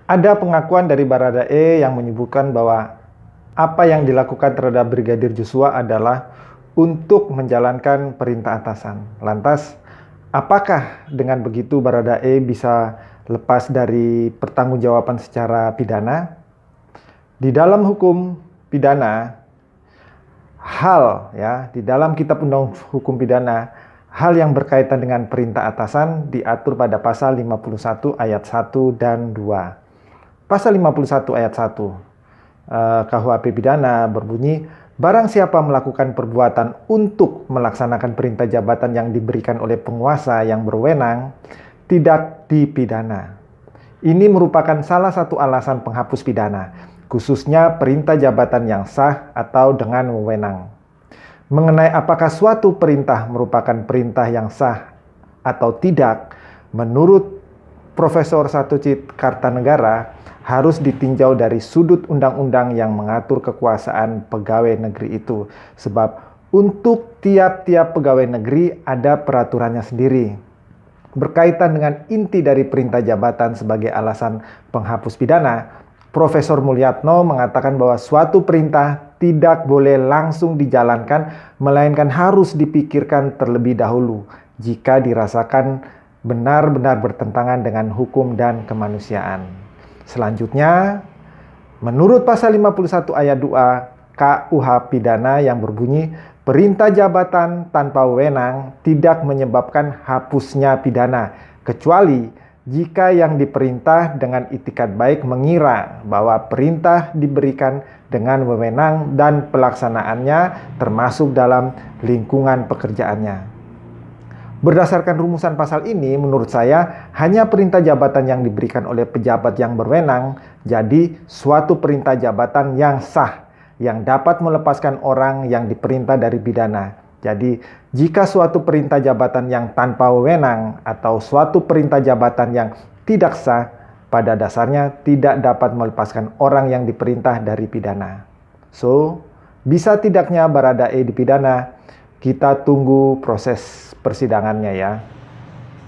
Ada pengakuan dari Baradae yang menyebutkan bahwa apa yang dilakukan terhadap Brigadir Joshua adalah untuk menjalankan perintah atasan. Lantas, apakah dengan begitu Baradae bisa lepas dari pertanggungjawaban secara pidana? Di dalam hukum pidana, di dalam Kitab Undang Hukum Pidana, hal yang berkaitan dengan perintah atasan diatur pada pasal 51 ayat 1 dan 2. Pasal 51 ayat 1 KUHP Pidana berbunyi, barang siapa melakukan perbuatan untuk melaksanakan perintah jabatan yang diberikan oleh penguasa yang berwenang, tidak dipidana. Ini merupakan salah satu alasan penghapus pidana, khususnya perintah jabatan yang sah atau dengan wewenang. Mengenai apakah suatu perintah merupakan perintah yang sah atau tidak, menurut Profesor Satocit Kartanegara, harus ditinjau dari sudut undang-undang yang mengatur kekuasaan pegawai negeri itu. Sebab untuk tiap-tiap pegawai negeri ada peraturannya sendiri. Berkaitan dengan inti dari perintah jabatan sebagai alasan penghapus pidana, Profesor Mulyatno mengatakan bahwa suatu perintah tidak boleh langsung dijalankan, melainkan harus dipikirkan terlebih dahulu jika dirasakan benar-benar bertentangan dengan hukum dan kemanusiaan. Selanjutnya, menurut pasal 51 ayat 2 KUH Pidana yang berbunyi, perintah jabatan tanpa wewenang tidak menyebabkan hapusnya pidana, kecuali jika yang diperintah dengan itikat baik mengira bahwa perintah diberikan dengan wewenang dan pelaksanaannya termasuk dalam lingkungan pekerjaannya. Berdasarkan rumusan pasal ini, menurut saya, hanya perintah jabatan yang diberikan oleh pejabat yang berwenang jadi suatu perintah jabatan yang sah, yang dapat melepaskan orang yang diperintah dari pidana. Jadi, jika suatu perintah jabatan yang tanpa wewenang atau suatu perintah jabatan yang tidak sah, pada dasarnya tidak dapat melepaskan orang yang diperintah dari pidana. So, bisa tidaknya Baradae dipidana? Kita tunggu proses persidangannya ya.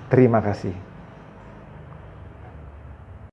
Terima kasih.